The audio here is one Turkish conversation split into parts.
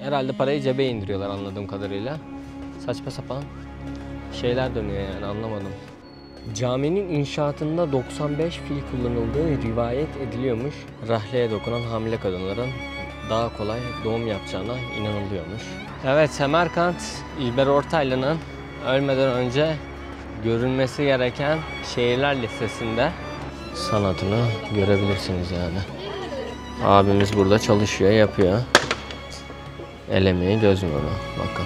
Herhalde parayı cebe indiriyorlar anladığım kadarıyla. Saçma sapan şeyler dönüyor yani, anlamadım. Caminin inşaatında 95 fil kullanıldığı rivayet ediliyormuş. Rahleye dokunan hamile kadınların daha kolay doğum yapacağına inanılıyormuş. Evet, Semerkant, İlber Ortaylı'nın ölmeden önce görülmesi gereken şehirler listesinde sanatını görebilirsiniz yani. Abimiz burada çalışıyor, yapıyor. El emeği, göz nuru. Bakın.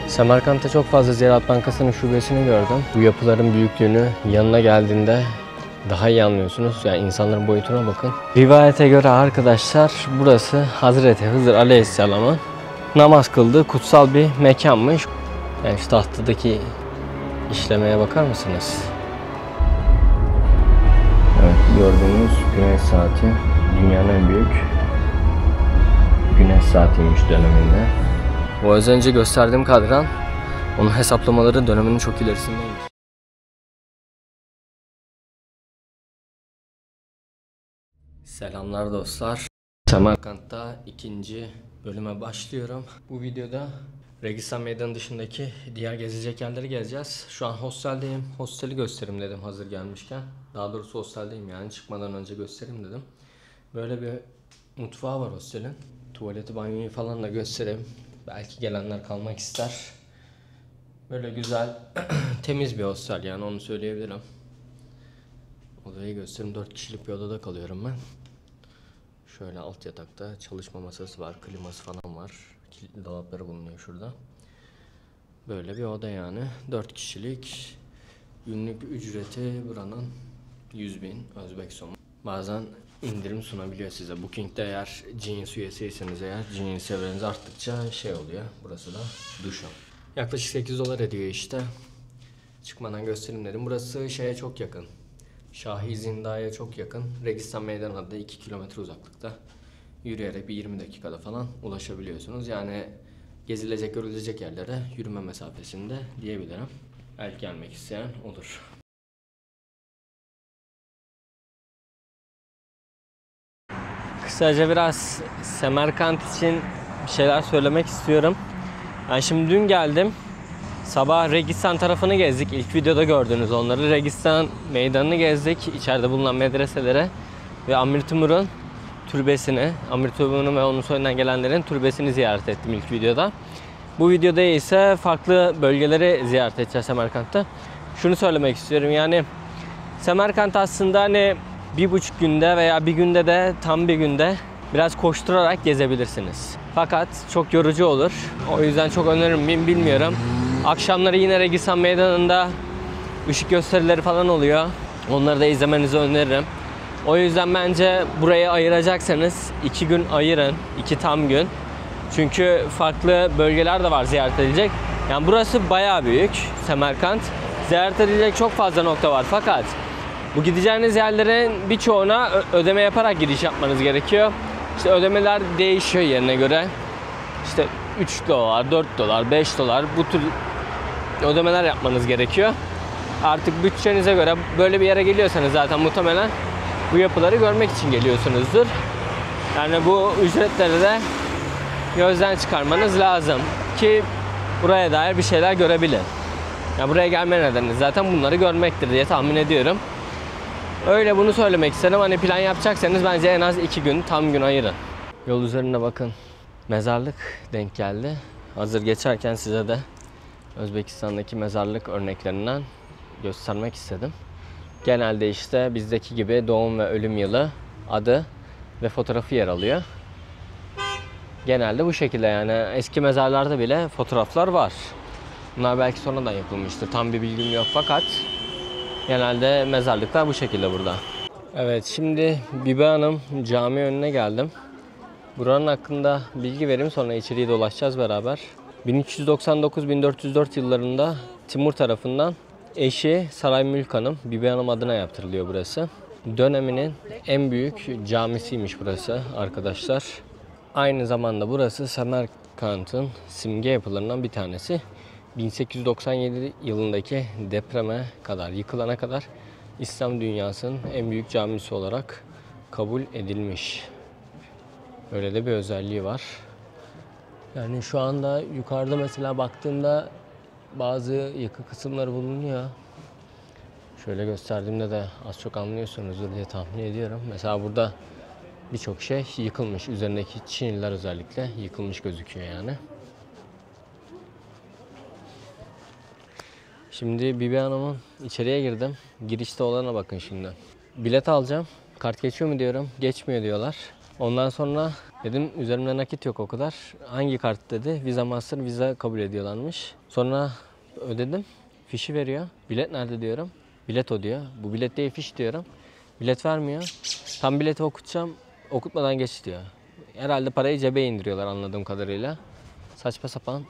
Semerkant'ta çok fazla Ziraat Bankası'nın şubesini gördüm. Bu yapıların büyüklüğünü yanına geldiğinde daha iyi anlıyorsunuz. Yani insanların boyutuna bakın. Rivayete göre arkadaşlar burası Hazreti Hızır Aleyhisselam'ın namaz kıldığı kutsal bir mekanmış. Yani şu tahtadaki işlemeye bakar mısınız? Evet, gördüğünüz güneş saati dünyanın en büyük güneş saatiymiş döneminde. O az önce gösterdiğim kadran, onun hesaplamaları döneminin çok ilerisindeymiş. Selamlar dostlar. Semerkant'ta ikinci bölüme başlıyorum. Bu videoda Registan Meydanı dışındaki diğer gezilecek yerleri gezeceğiz. Şu an hosteldeyim. Hosteli göstereyim dedim hazır gelmişken. Daha doğrusu hosteldeyim yani, çıkmadan önce göstereyim dedim. Böyle bir mutfağı var hostelin. Tuvaleti, banyoyu falan da göstereyim. Belki gelenler kalmak ister. Böyle güzel, temiz bir hostel yani, onu söyleyebilirim. Odayı göstereyim. 4 kişilik bir odada kalıyorum ben. Şöyle alt yatakta çalışma masası var, kliması falan var. Kilitli dolapları bulunuyor şurada. Böyle bir oda yani. 4 kişilik. Günlük ücreti buranın 100.000 Özbek sonu. Bazen indirim sunabiliyor size. Booking'de eğer Genius üyesiyseniz eğer, Genius severiniz arttıkça şey oluyor. Burası da duşum. Yaklaşık 8 dolar ediyor işte. Çıkmadan göstereyim dedim. Burası şeye çok yakın. Şahi Zinda'ya çok yakın. Registan Meydanı'na da 2 kilometre uzaklıkta. Yürüyerek bir 20 dakikada falan ulaşabiliyorsunuz. Yani gezilecek, görülecek yerlere yürüme mesafesinde diyebilirim. Belki gelmek isteyen olur. Kısaca biraz Semerkant için bir şeyler söylemek istiyorum. Ben şimdi dün geldim. Sabah Registan tarafını gezdik. İlk videoda gördünüz onları. Registan Meydanı'nı gezdik. İçeride bulunan medreselere ve Amir Timur'un türbesini, Amir Timur'un ve onun soyundan gelenlerin türbesini ziyaret ettim ilk videoda. Bu videoda ise farklı bölgeleri ziyaret edeceğiz Semerkant'ta. Şunu söylemek istiyorum, yani Semerkant aslında hani 1,5 günde veya bir günde de tam bir günde biraz koşturarak gezebilirsiniz. Fakat çok yorucu olur. O yüzden çok önerir miyim bilmiyorum. Akşamları yine Registan Meydanı'nda ışık gösterileri falan oluyor. Onları da izlemenizi öneririm. O yüzden bence burayı ayıracaksanız 2 gün ayırın. 2 tam gün. Çünkü farklı bölgeler de var ziyaret edilecek. Yani burası bayağı büyük Semerkant. Ziyaret edilecek çok fazla nokta var. Fakat bu gideceğiniz yerlerin birçoğuna ödeme yaparak giriş yapmanız gerekiyor. İşte ödemeler değişiyor yerine göre. İşte 3 dolar, 4 dolar, 5 dolar bu tür ödemeler yapmanız gerekiyor. Artık bütçenize göre böyle bir yere geliyorsanız zaten muhtemelen bu yapıları görmek için geliyorsunuzdur. Yani bu ücretleri de gözden çıkarmanız lazım ki buraya dair bir şeyler görebilin. Yani buraya gelme nedeniniz zaten bunları görmektir diye tahmin ediyorum. Öyle bunu söylemek istedim. Hani plan yapacaksanız bence en az 2 gün tam gün ayırın. Yol üzerinde bakın mezarlık denk geldi. Hazır geçerken size de Özbekistan'daki mezarlık örneklerinden göstermek istedim. Genelde işte bizdeki gibi doğum ve ölüm yılı, adı ve fotoğrafı yer alıyor. Genelde bu şekilde yani. Eski mezarlarda bile fotoğraflar var. Bunlar belki sonradan yapılmıştır. Tam bir bilgim yok fakat genelde mezarlıklar bu şekilde burada. Evet, şimdi Bibi Hanım cami önüne geldim. Buranın hakkında bilgi vereyim, sonra içeriği dolaşacağız beraber. 1399-1404 yıllarında Timur tarafından eşi Saray Mülk Hanım, Bibi Hanım adına yaptırılıyor burası. Döneminin en büyük camisiymiş burası arkadaşlar. Aynı zamanda burası Semerkant'ın simge yapılarından bir tanesi. 1897 yılındaki depreme kadar, yıkılana kadar İslam dünyasının en büyük camisi olarak kabul edilmiş. Öyle de bir özelliği var. Yani şu anda yukarıda mesela baktığımda bazı yakın kısımları bulunuyor. Şöyle gösterdiğimde de az çok anlıyorsunuzdur diye tahmin ediyorum. Mesela burada birçok şey yıkılmış. Üzerindeki çiniler özellikle yıkılmış gözüküyor yani. Şimdi Bibi Hanım'ın içeriye girdim. Girişte olana bakın şimdi. Bilet alacağım. Kart geçiyor mu diyorum. Geçmiyor diyorlar. Ondan sonra dedim üzerimde nakit yok o kadar. Hangi kart dedi. Visa Master, Visa kabul ediyorlarmış. Sonra ödedim. Fişi veriyor. Bilet nerede diyorum. Bilet o diyor. Bu bilet değil fiş diyorum. Bilet vermiyor. Tam bileti okutacağım. Okutmadan geç diyor. Herhalde parayı cebe indiriyorlar anladığım kadarıyla. Saçma sapan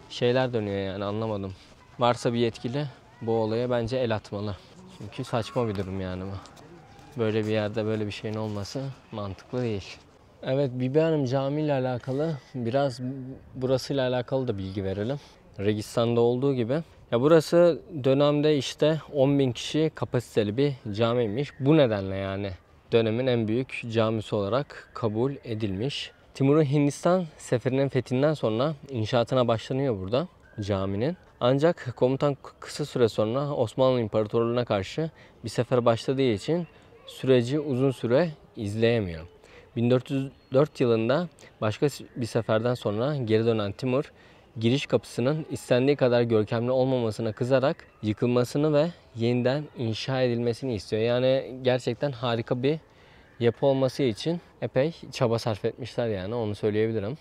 şeyler dönüyor yani anlamadım. Varsa bir yetkili bu olaya bence el atmalı. Çünkü saçma bir durum yani bu. Böyle bir yerde böyle bir şeyin olması mantıklı değil. Evet, Bibi Hanım Camii ile alakalı biraz burasıyla alakalı da bilgi verelim. Registan'da olduğu gibi. Ya burası dönemde işte 10.000 kişi kapasiteli bir camiymiş. Bu nedenle yani dönemin en büyük camisi olarak kabul edilmiş. Timur'un Hindistan seferinin fethinden sonra inşaatına başlanıyor burada caminin. Ancak komutan kısa süre sonra Osmanlı İmparatorluğu'na karşı bir sefer başladığı için süreci uzun süre izleyemiyor. 1404 yılında başka bir seferden sonra geri dönen Timur, giriş kapısının istendiği kadar görkemli olmamasına kızarak yıkılmasını ve yeniden inşa edilmesini istiyor. Yani gerçekten harika bir yapı olması için epey çaba sarf etmişler yani onu söyleyebilirim.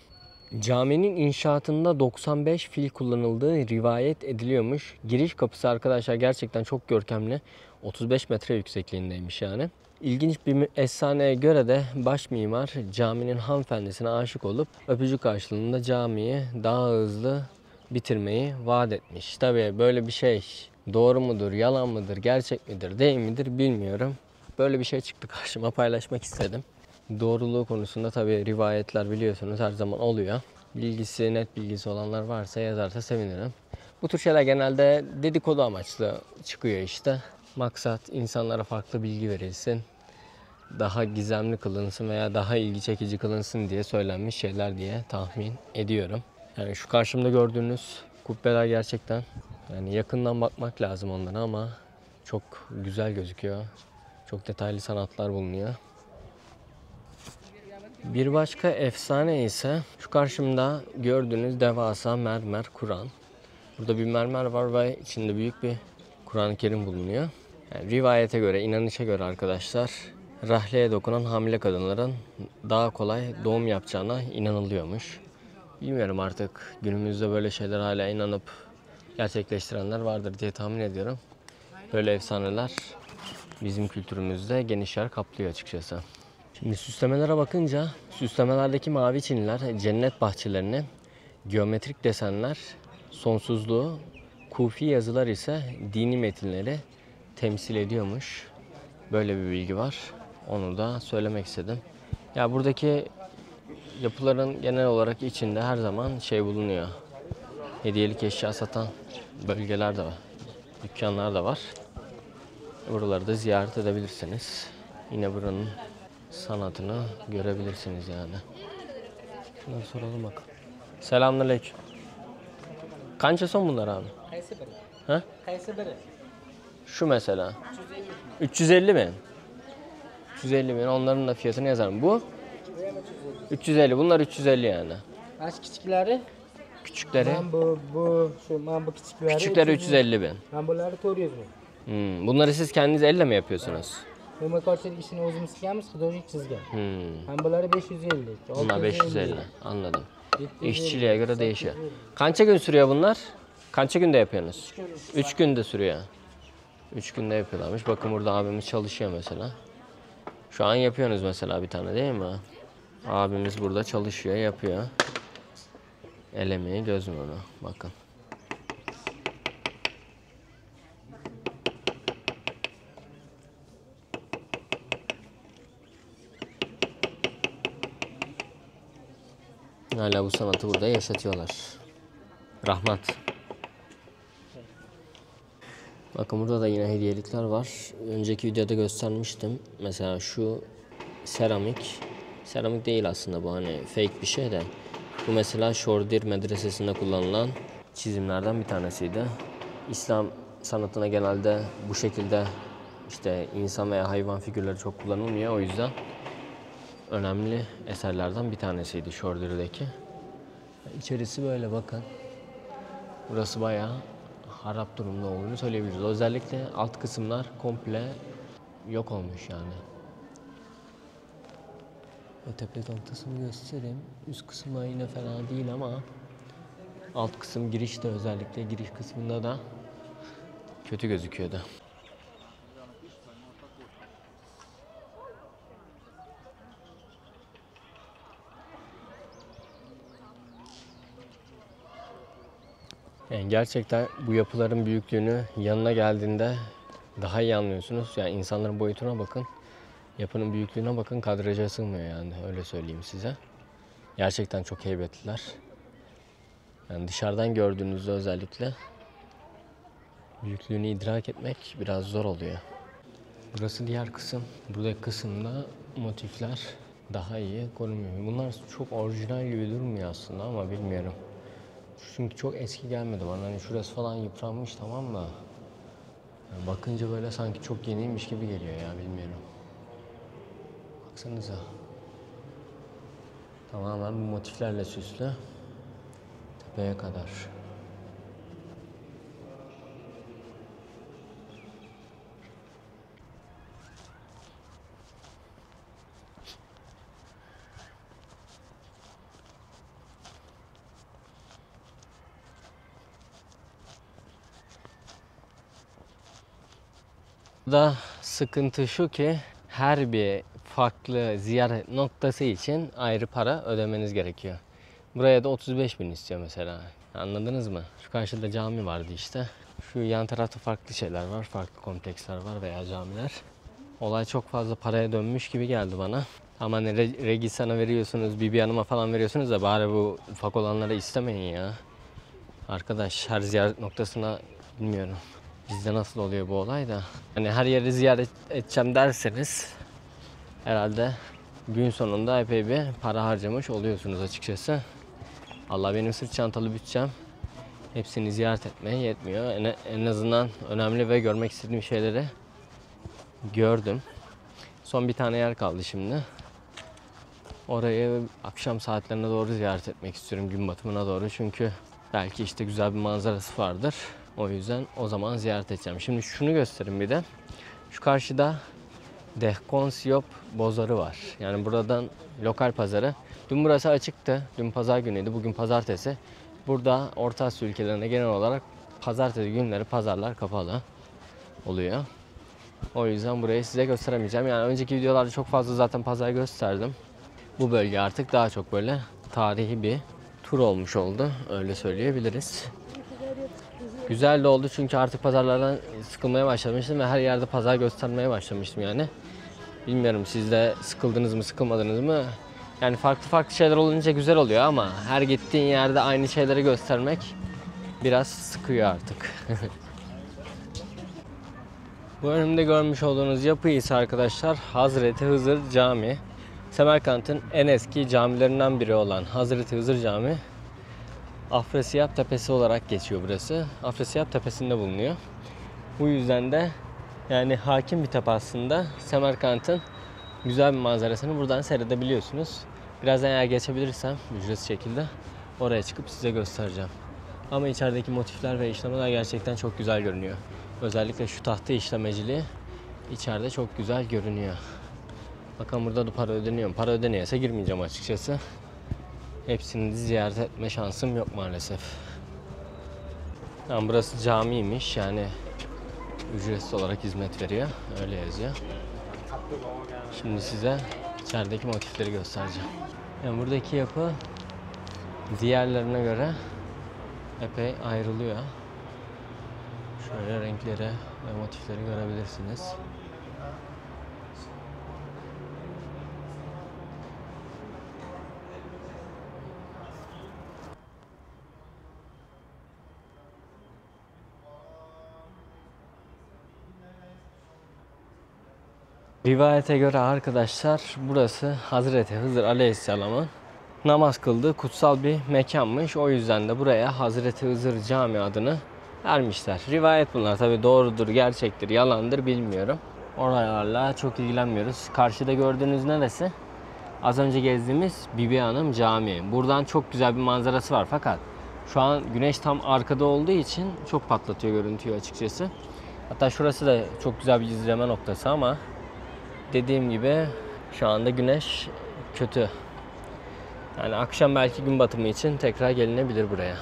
Caminin inşaatında 95 fil kullanıldığı rivayet ediliyormuş. Giriş kapısı arkadaşlar gerçekten çok görkemli. 35 metre yüksekliğindeymiş yani. İlginç bir efsaneye göre de baş mimar caminin hanımefendisine aşık olup öpücük karşılığında camiyi daha hızlı bitirmeyi vaat etmiş. Tabii böyle bir şey doğru mudur, yalan mıdır, gerçek midir, değil midir bilmiyorum. Böyle bir şey çıktı karşıma, paylaşmak istedim. Doğruluğu konusunda tabii rivayetler biliyorsunuz her zaman oluyor. Bilgisi, net bilgisi olanlar varsa yazarsa sevinirim. Bu tür şeyler genelde dedikodu amaçlı çıkıyor işte. Maksat insanlara farklı bilgi verilsin, daha gizemli kılınsın veya daha ilgi çekici kılınsın diye söylenmiş şeyler diye tahmin ediyorum. Yani şu karşımda gördüğünüz kubbeler gerçekten yani yakından bakmak lazım onlara ama çok güzel gözüküyor. Çok detaylı sanatlar bulunuyor. Bir başka efsane ise şu karşımda gördüğünüz devasa mermer Kur'an. Burada bir mermer var ve içinde büyük bir Kur'an-ı Kerim bulunuyor. Yani rivayete göre, inanışa göre arkadaşlar, rahleye dokunan hamile kadınların daha kolay doğum yapacağına inanılıyormuş. Bilmiyorum artık günümüzde böyle şeyler hala inanıp gerçekleştirenler vardır diye tahmin ediyorum. Böyle efsaneler bizim kültürümüzde geniş yer kaplıyor açıkçası. Şimdi süslemelere bakınca süslemelerdeki mavi çiniler cennet bahçelerini, geometrik desenler sonsuzluğu, kufi yazılar ise dini metinleri temsil ediyormuş. Böyle bir bilgi var. Onu da söylemek istedim. Ya buradaki yapıların genel olarak içinde her zaman şey bulunuyor. Hediyelik eşya satan bölgeler de var. Dükkanlar da var. Buraları da ziyaret edebilirsiniz. Yine buranın sanatını görebilirsiniz yani. Şunları soralım bakalım. Selamünaleyküm. Kaça son bunlar abi? Kayısı biri. Ha? Kayısı biri. Şu mesela. 350 mi? 350 bin. Onların da fiyatını yazarım. Bu? 350. Bunlar 350 yani. Aç küçükleri. Küçükleri? Bu küçükleri. Küçükleri 350 bin. Ben bunları 400 bin. Bunları siz kendiniz elle mi yapıyorsunuz? Benim karşılık işini o'zimiz qilamiz, xudoga chizgan. Hmm. Bunları 550. Bunlar 550. Anladım. İşçiliğe göre değişiyor. Kaça gün sürüyor bunlar? Kaça günde yapıyorsunuz? 3 günde sürüyor. 3 günde yapıyorlarmış. Bakın burada abimiz çalışıyor mesela. Şu an yapıyorsunuz mesela bir tane değil mi? Abimiz burada çalışıyor, yapıyor. El emeği, göz nuru. Bakın. Hala bu sanatı burada yaşatıyorlar. Rahmat. Bakın burada da yine hediyelikler var. Önceki videoda göstermiştim. Mesela şu seramik Seramik değil aslında bu, hani fake bir şey de. Bu mesela Şordir medresesinde kullanılan çizimlerden bir tanesiydi. İslam sanatına genelde bu şekilde işte insan veya hayvan figürleri çok kullanılmıyor. O yüzden önemli eserlerden bir tanesiydi Şordir'deki. İçerisi böyle, bakın. Burası bayağı harap durumda olduğunu söyleyebiliriz. Özellikle alt kısımlar komple yok olmuş yani. Tepe noktasını göstereyim. Üst kısımlar yine fena değil ama alt kısım, girişte, özellikle giriş kısmında da kötü gözüküyordu. Yani gerçekten bu yapıların büyüklüğünü yanına geldiğinde daha iyi anlıyorsunuz. Yani insanların boyutuna bakın, yapının büyüklüğüne bakın, kadraja sığmıyor yani, öyle söyleyeyim size. Gerçekten çok heybetliler. Yani dışarıdan gördüğünüzde özellikle büyüklüğünü idrak etmek biraz zor oluyor. Burası diğer kısım. Buradaki kısımda motifler daha iyi korunmuyor. Bunlar çok orijinal gibi durmuyor aslında ama bilmiyorum. Çünkü çok eski gelmedi bana. Hani şurası falan yıpranmış, tamam mı? Yani bakınca böyle sanki çok yeniymiş gibi geliyor ya, bilmiyorum. Baksanıza. Tamamen bu motiflerle süslü. Tepeye kadar. Da sıkıntı şu ki her bir farklı ziyaret noktası için ayrı para ödemeniz gerekiyor. Buraya da 35.000 istiyor mesela. Anladınız mı? Şu karşıda cami vardı işte. Şu yan tarafta farklı şeyler var. Farklı kompleksler var veya camiler. Olay çok fazla paraya dönmüş gibi geldi bana. Ama hani Regisan'a veriyorsunuz, Bibi Hanım'a falan veriyorsunuz da bari bu ufak olanları istemeyin ya. Arkadaş, her ziyaret noktasına bilmiyorum. Bizde nasıl oluyor bu olay da. Hani her yeri ziyaret edeceğim derseniz herhalde gün sonunda epey bir para harcamış oluyorsunuz açıkçası. Allah, benim sırt çantalı bütçem hepsini ziyaret etmeye yetmiyor. En azından önemli ve görmek istediğim şeyleri gördüm. Son bir tane yer kaldı şimdi. Orayı akşam saatlerine doğru ziyaret etmek istiyorum, gün batımına doğru. Çünkü belki işte güzel bir manzarası vardır. O yüzden o zaman ziyaret edeceğim. Şimdi şunu göstereyim bir de. Şu karşıda Dehkonsiyop Bozarı var. Yani buradan lokal pazarı. Dün burası açıktı. Dün pazar günüydü. Bugün pazartesi. Burada Orta Asya ülkelerinde genel olarak pazartesi günleri pazarlar kapalı oluyor. O yüzden burayı size gösteremeyeceğim. Yani önceki videolarda çok fazla zaten pazar gösterdim. Bu bölge artık daha çok böyle tarihi bir tur olmuş oldu. Öyle söyleyebiliriz. Güzel de oldu çünkü artık pazarlardan sıkılmaya başlamıştım ve her yerde pazar göstermeye başlamıştım yani. Bilmiyorum, siz de sıkıldınız mı, sıkılmadınız mı? Yani farklı şeyler olunca güzel oluyor ama her gittiğin yerde aynı şeyleri göstermek biraz sıkıyor artık. Bu önümde görmüş olduğunuz yapı ise arkadaşlar Hazreti Hızır Camii. Semerkant'ın en eski camilerinden biri olan Hazreti Hızır Camii, Afrasiyab Tepesi olarak geçiyor burası. Afrasiyab Tepesi'nde bulunuyor. Bu yüzden de yani hakim bir tepe aslında. Semerkant'ın güzel bir manzarasını buradan seyredebiliyorsunuz. Birazdan eğer geçebilirsem ücretsiz şekilde oraya çıkıp size göstereceğim. Ama içerideki motifler ve işlemeler gerçekten çok güzel görünüyor. Özellikle şu tahta işlemeciliği içeride çok güzel görünüyor. Bakın burada da para ödeniyor. Para ödeniyorsa girmeyeceğim açıkçası. Hepsini ziyaret etme şansım yok maalesef. Yani burası camiymiş, yani ücretsiz olarak hizmet veriyor. Öyle yazıyor. Şimdi size içerideki motifleri göstereceğim. Yani buradaki yapı diğerlerine göre epey ayrılıyor. Şöyle renkleri ve motifleri görebilirsiniz. Rivayete göre arkadaşlar burası Hazreti Hızır Aleyhisselam'ın namaz kıldığı kutsal bir mekanmış. O yüzden de buraya Hazreti Hızır Camii adını vermişler. Rivayet bunlar. Tabi doğrudur, gerçektir, yalandır bilmiyorum. Oralarla çok ilgilenmiyoruz. Karşıda gördüğünüz neresi? Az önce gezdiğimiz Bibi Hanım Camii. Buradan çok güzel bir manzarası var fakat şu an güneş tam arkada olduğu için çok patlatıyor görüntüyü açıkçası. Hatta şurası da çok güzel bir izleme noktası ama dediğim gibi şu anda güneş kötü. Yani akşam belki gün batımı için tekrar gelinebilir buraya.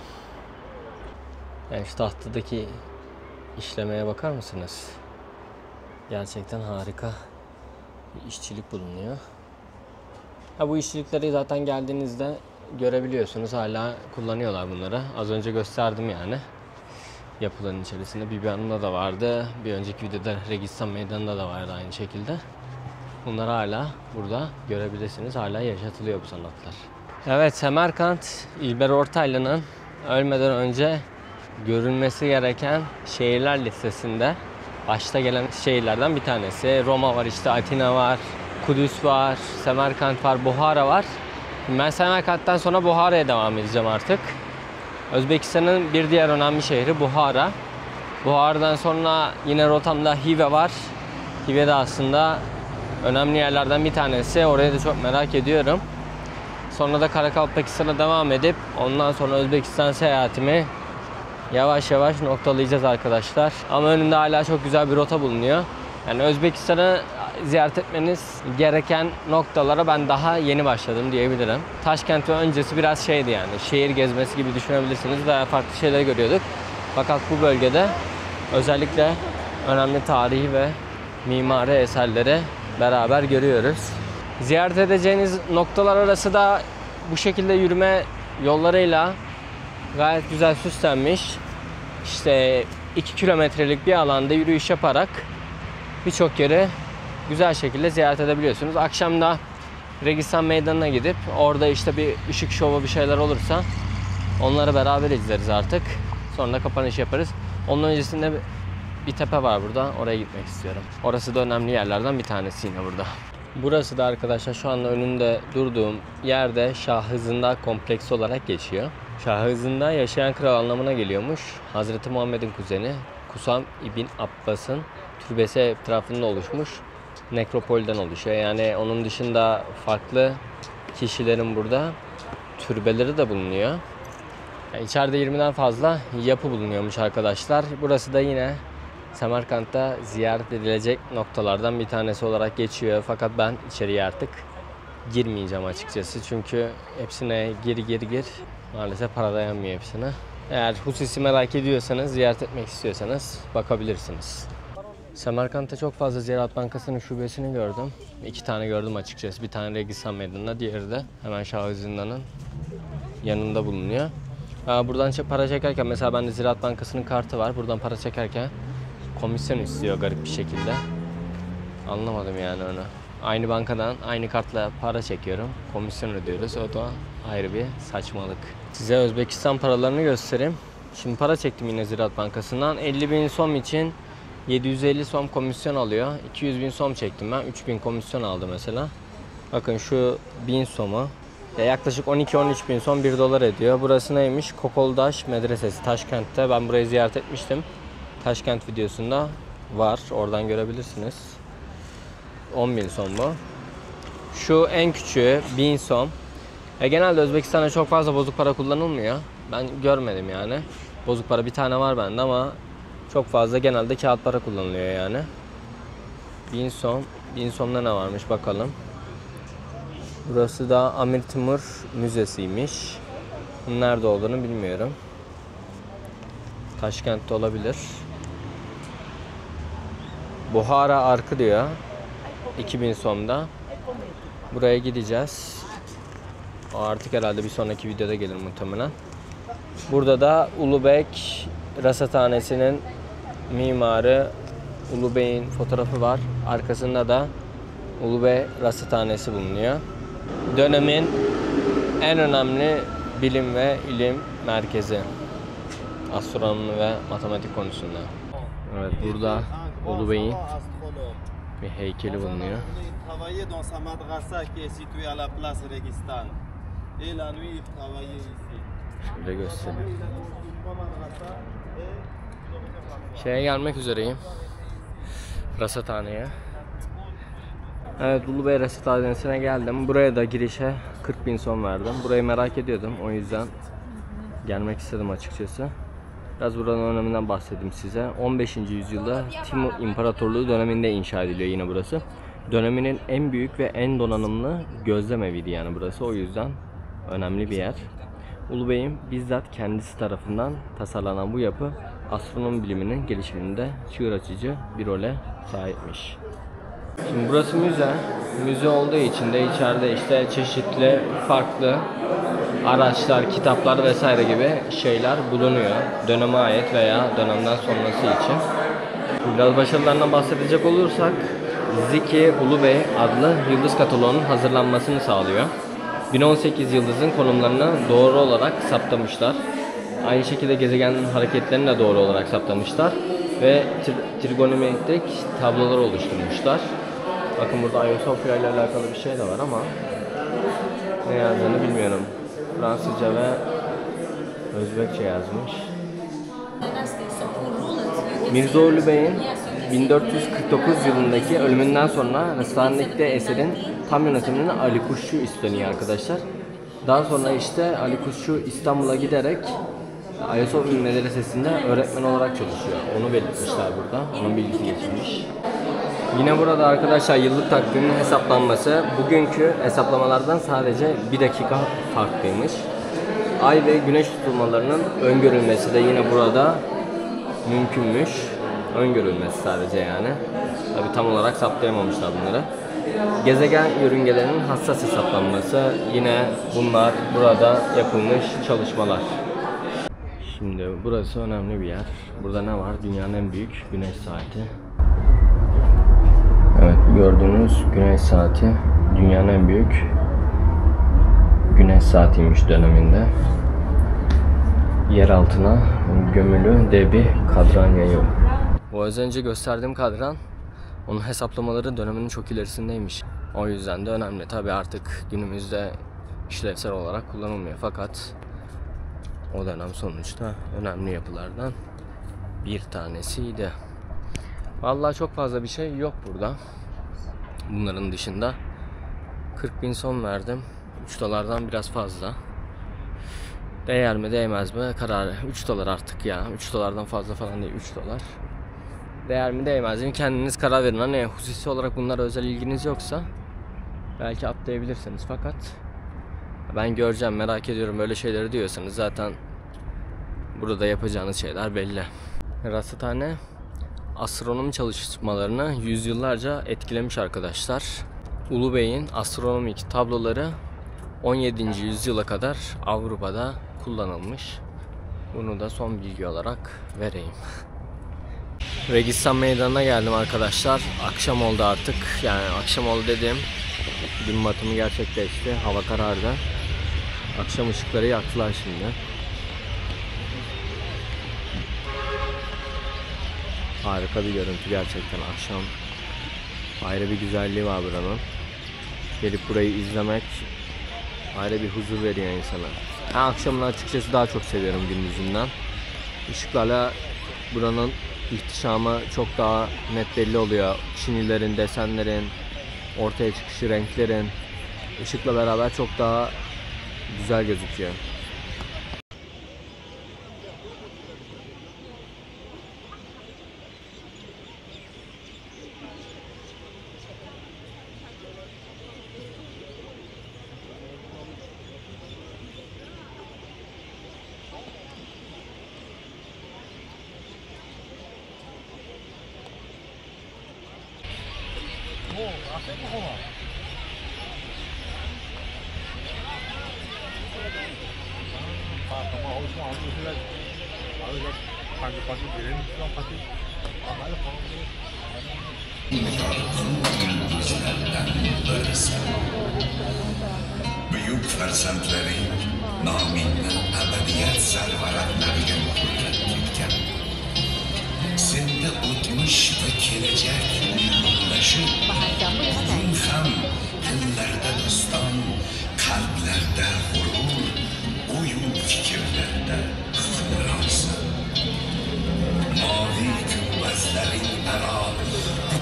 Yani şu tahtadaki işlemeye bakar mısınız? Gerçekten harika bir işçilik bulunuyor. Bu işçilikleri zaten geldiğinizde görebiliyorsunuz. Hala kullanıyorlar bunları. Az önce gösterdim yani. Yapıların içerisinde Bibi Hanım'da da vardı. Bir önceki videoda Registan Meydanı'nda da vardı aynı şekilde. Bunları hala burada görebilirsiniz. Hala yaşatılıyor bu sanatlar. Evet, Semerkant, İlber Ortaylı'nın ölmeden önce görülmesi gereken şehirler listesinde başta gelen şehirlerden bir tanesi. Roma var, işte Atina var, Kudüs var, Semerkant var, Buhara var. Ben Semerkant'tan sonra Buhara'ya devam edeceğim artık. Özbekistan'ın bir diğer önemli şehri Buhara. Buhara'dan sonra yine rotamda Hive var. Hive de aslında önemli yerlerden bir tanesi. Orayı da çok merak ediyorum. Sonra da Karakalpakistan'a devam edip ondan sonra Özbekistan seyahatimi yavaş yavaş noktalayacağız arkadaşlar. Ama önümde hala çok güzel bir rota bulunuyor. Yani Özbekistan'ı ziyaret etmeniz gereken noktalara ben daha yeni başladım diyebilirim. Taşkent ve öncesi biraz şeydi yani. Şehir gezmesi gibi düşünebilirsiniz veya farklı şeyler görüyorduk. Fakat bu bölgede özellikle önemli tarihi ve mimari eserleri beraber görüyoruz. Ziyaret edeceğiniz noktalar arası da bu şekilde yürüme yollarıyla gayet güzel süslenmiş. İşte 2 kilometrelik bir alanda yürüyüş yaparak birçok yeri güzel şekilde ziyaret edebiliyorsunuz. Akşam da Registan Meydanı'na gidip orada işte bir ışık şovu bir şeyler olursa onları beraber izleriz artık. Sonra da kapanış yaparız. Onun öncesinde bir tepe var burada. Oraya gitmek istiyorum. Orası da önemli yerlerden bir tanesi yine burada. Burası da arkadaşlar şu anda önünde durduğum yerde Şahı kompleksi olarak geçiyor. Şahı yaşayan kral anlamına geliyormuş. Hazreti Muhammed'in kuzeni Kusam İbn Abbas'ın türbesi etrafında oluşmuş nekropolden oluşuyor. Yani onun dışında farklı kişilerin burada türbeleri de bulunuyor. Yani içeride 20'den fazla yapı bulunuyormuş arkadaşlar. Burası da yine Semerkant'ta ziyaret edilecek noktalardan bir tanesi olarak geçiyor. Fakat ben içeriye artık girmeyeceğim açıkçası. Çünkü hepsine gir. Maalesef para dayanmıyor hepsine. Eğer hususi merak ediyorsanız, ziyaret etmek istiyorsanız bakabilirsiniz. Semerkant'ta çok fazla Ziraat Bankası'nın şubesini gördüm. 2 tane gördüm açıkçası. Bir tane Registan Meydanı'nda, diğeri de hemen Şahı Zindan'ın yanında bulunuyor. Buradan para çekerken mesela bende Ziraat Bankası'nın kartı var. Buradan para çekerken komisyon istiyor garip bir şekilde. Anlamadım yani onu. Aynı bankadan aynı kartla para çekiyorum. Komisyon ödüyoruz. O da ayrı bir saçmalık. Size Özbekistan paralarını göstereyim. Şimdi para çektim yine Ziraat Bankası'ndan. 50.000 som için 750 som komisyon alıyor. 200.000 som çektim ben. 3.000 komisyon aldı mesela. Bakın şu 1000 somu. Yaklaşık 12-13 bin son 1 dolar ediyor. Burası neymiş? Kokoldaş Medresesi Taşkent'te. Ben burayı ziyaret etmiştim. Taşkent videosunda var. Oradan görebilirsiniz. 10 bin son bu. Şu en küçüğü 1000 som. Genelde Özbekistan'da çok fazla bozuk para kullanılmıyor. Ben görmedim yani. Bozuk para bir tane var bende ama çok fazla genelde kağıt para kullanılıyor yani. 1000 som. 1000 somda ne varmış bakalım. Burası da Amir Timur Müzesi'ymiş. Nerede olduğunu bilmiyorum. Taşkent'te olabilir. Buhara Arkı diyor. 2000 somda. Buraya gideceğiz. O artık herhalde bir sonraki videoda gelir muhtemelen. Burada da Ulubek Rasathanesi'nin mimarı Ulu Bey'in fotoğrafı var. Arkasında da Ulu Bey Rasathanesi bulunuyor. Dönemin en önemli bilim ve ilim merkezi. Astronomi ve matematik konusunda. Evet, burada Ulu Bey'in Bir heykeli bulunuyor. Travailler dans sa madrasa qui est située à la place Registan. Et la nuit, il travaillait ici. Şöyle göstereyim. Şeye gelmek üzereyim. Rasathaneye. Evet, Ulubey Rasathanesi'ne geldim. Buraya da girişe 40.000 son verdim. Burayı merak ediyordum. O yüzden gelmek istedim açıkçası. Biraz buranın öneminden bahsedeyim size. 15. yüzyılda Timur İmparatorluğu döneminde inşa ediliyor yine burası. Döneminin en büyük ve en donanımlı gözlem eviydi yani burası. O yüzden önemli bir yer. Ulubey'in bizzat kendisi tarafından tasarlanan bu yapı astronomi biliminin gelişiminde çığır açıcı bir role sahipmiş. Şimdi burası müze. Müze olduğu için de içeride işte çeşitli farklı araçlar, kitaplar vesaire gibi şeyler bulunuyor. Döneme ait veya dönemden sonrası için. Biraz başarılarından bahsedecek olursak Zeki Ulubey adlı yıldız kataloğunun hazırlanmasını sağlıyor. 1018 yıldızın konumlarını doğru olarak saptamışlar. Aynı şekilde gezegenin hareketlerini de doğru olarak saptamışlar. Ve trigonometrik tablolar oluşturmuşlar. Bakın burada Ayasofya ile alakalı bir şey de var ama ne yazdığını bilmiyorum. Fransızca ve Özbekçe yazmış. Mirza Ulubey'in 1449 yılındaki ölümünden sonra Rasathane'deki eserin tam yönetimini Ali Kuşçu üstleniyor arkadaşlar. Daha sonra işte Ali Kuşçu İstanbul'a giderek Ayasofya Medresesi'nde öğretmen olarak çalışıyor. Onu belirtmişler burada. Onun bilgisi geçilmiş. Yine burada arkadaşlar yıllık takvimin hesaplanması bugünkü hesaplamalardan sadece 1 dakika farklıymış. Ay ve güneş tutulmalarının öngörülmesi de yine burada mümkünmüş. Öngörülmesi sadece yani. Tabi tam olarak saptayamamışlar bunları. Gezegen yörüngelerinin hassas hesaplanması yine bunlar burada yapılmış çalışmalar. Şimdi burası önemli bir yer. Burada ne var? Dünyanın en büyük güneş saati. Evet, gördüğünüz güneş saati dünyanın en büyük güneş saatiymiş döneminde. Yer altına gömülü dev bir kadran yayıyor. Bu az önce gösterdiğim kadran, onun hesaplamaları döneminin çok ilerisindeymiş. O yüzden de önemli. Tabi artık günümüzde işlevsel olarak kullanılmıyor fakat o dönem sonuçta önemli yapılardan bir tanesiydi. Vallahi çok fazla bir şey yok burada. Bunların dışında 40.000 son verdim. 3 dolardan biraz fazla. Değer mi değmez mi kararı. 3 dolar artık ya. 3 dolardan fazla falan değil. 3 dolar. Değer mi değmez mi kendiniz karar verin. Hani hususi olarak bunlara özel ilginiz yoksa belki atlayabilirsiniz fakat ben göreceğim, merak ediyorum böyle şeyleri diyorsanız zaten burada yapacağınız şeyler belli. Rasathane astronomi çalışmalarını yüzyıllarca etkilemiş arkadaşlar. Ulubey'in astronomik tabloları 17. yüzyıla kadar Avrupa'da kullanılmış. Bunu da son bilgi olarak vereyim. Registan Meydanı'na geldim arkadaşlar. Akşam oldu artık. Yani akşam oldu dediğim gün batımı gerçekleşti. Hava karardı. Akşam ışıkları yaktılar şimdi. Harika bir görüntü gerçekten akşam. Ayrı bir güzelliği var buranın. Gelip burayı izlemek ayrı bir huzur veriyor insana. Ben akşamını açıkçası daha çok seviyorum gündüzünden. Işıklarla buranın ihtişamı çok daha net belli oluyor. Çinilerin, desenlerin, ortaya çıkışı, renklerin ışıkla beraber çok daha güzel gözüküyor. Büyük fersenlerin naminden ebediyet serveretlerinin kudretlikken. Sende utmuş ve gelecek, laşık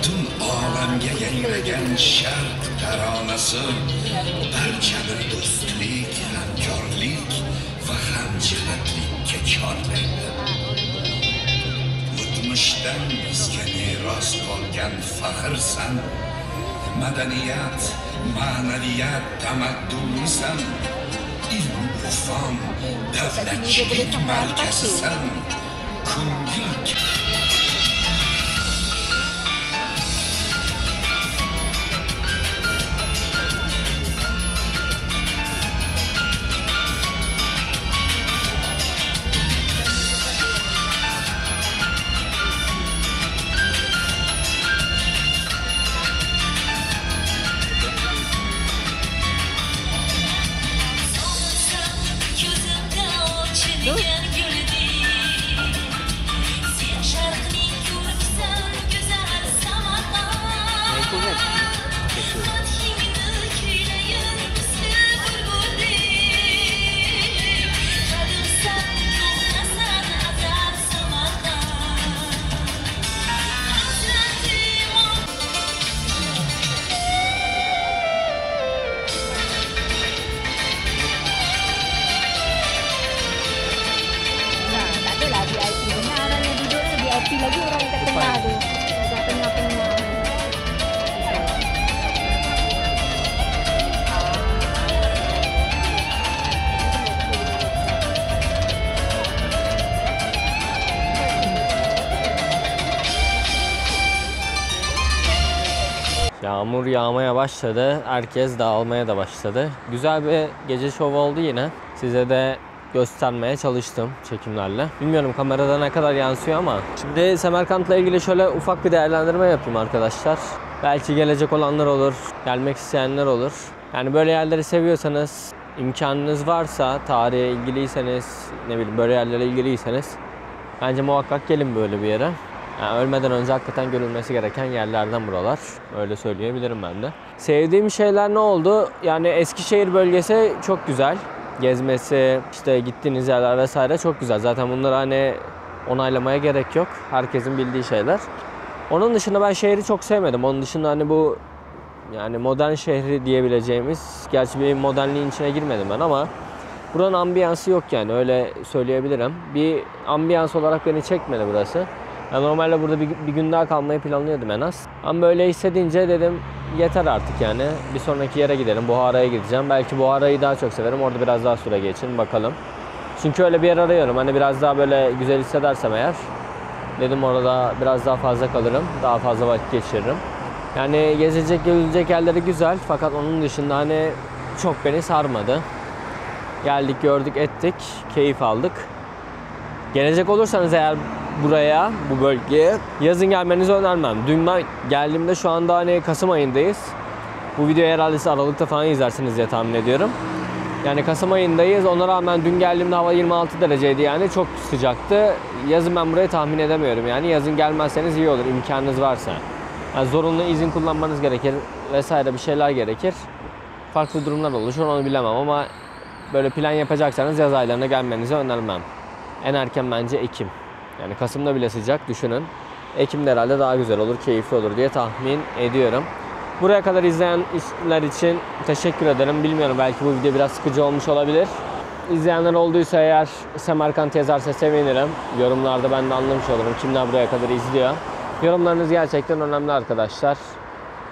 Bütün alemge yayragan sharq taronasi barchani do'stlik, hamkorlik va hamjihatlikka chorlaydi. O'tmishdan bizga meros qolgan faxrsan, madaniyat, ma'naviyat tamaddunsan, ilm-fan, davlatchilik markazisan, ko'ngil lagi orang kat tengah tu. Kat tengah-tengah. Yağmur yağmaya başladı. Herkes dağılmaya da başladı. Güzel bir gece şovu oldu yine. Size de göstermeye çalıştım çekimlerle. Bilmiyorum kamerada ne kadar yansıyor ama. Şimdi Semerkant'la ilgili şöyle ufak bir değerlendirme yapayım arkadaşlar. Belki gelecek olanlar olur, gelmek isteyenler olur. Yani böyle yerleri seviyorsanız, imkanınız varsa, tarihe ilgiliyseniz, ne bileyim böyle yerlere ilgiliyseniz bence muhakkak gelin böyle bir yere. Yani ölmeden önce hakikaten görülmesi gereken yerlerden buralar. Öyle söyleyebilirim ben de. Sevdiğim şeyler ne oldu? Yani Eskişehir bölgesi çok güzel. Gezmesi, işte gittiğiniz yerler vesaire çok güzel. Zaten bunları hani onaylamaya gerek yok. Herkesin bildiği şeyler. Onun dışında ben şehri çok sevmedim. Onun dışında hani bu yani modern şehri diyebileceğimiz, gerçi bir modernliğin içine girmedim ben ama buranın ambiyansı yok yani öyle söyleyebilirim. Bir ambiyans olarak beni çekmedi burası. Yani normalde burada bir gün daha kalmayı planlıyordum en az. Ama böyle hissedince dedim yeter artık yani. Bir sonraki yere gidelim. Buhara'ya gideceğim. Belki Buhara'yı daha çok severim. Orada biraz daha süre geçin bakalım. Çünkü öyle bir yer arıyorum. Hani biraz daha böyle güzel hissedersem eğer. Dedim orada biraz daha fazla kalırım. Daha fazla vakit geçiririm. Yani gezilecek, görülecek yerleri güzel. Fakat onun dışında hani çok beni sarmadı. Geldik, gördük, ettik. Keyif aldık. Gelecek olursanız eğer buraya, bu bölgeye yazın gelmenizi önermem. Dün ben geldiğimde şu anda hani Kasım ayındayız. Bu videoyu herhalde siz Aralık'ta falan izlersiniz diye tahmin ediyorum. Yani Kasım ayındayız. Ona rağmen dün geldiğimde hava 26 dereceydi yani çok sıcaktı. Yazın ben burayı tahmin edemiyorum yani. Yazın gelmezseniz iyi olur imkanınız varsa. Yani zorunlu izin kullanmanız gerekir vesaire bir şeyler gerekir. Farklı durumlar oluşur onu bilemem ama böyle plan yapacaksanız yaz aylarına gelmenizi önermem. En erken bence Ekim. Yani Kasım'da bile sıcak düşünün. Ekim'de herhalde daha güzel olur, keyifli olur diye tahmin ediyorum. Buraya kadar izleyenler için teşekkür ederim. Bilmiyorum belki bu video biraz sıkıcı olmuş olabilir. İzleyenler olduysa eğer Semerkant yazarsa sevinirim. Yorumlarda ben de anlamış olurum kimler buraya kadar izliyor. Yorumlarınız gerçekten önemli arkadaşlar.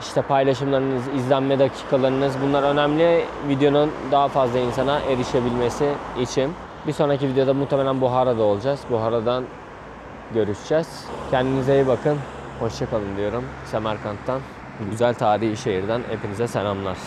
İşte paylaşımlarınız, izlenme dakikalarınız bunlar önemli. Videonun daha fazla insana erişebilmesi için. Bir sonraki videoda muhtemelen Buhara'da olacağız. Buhara'dan görüşeceğiz. Kendinize iyi bakın. Hoşça kalın diyorum. Semerkant'tan, güzel tarihi şehirden hepinize selamlar.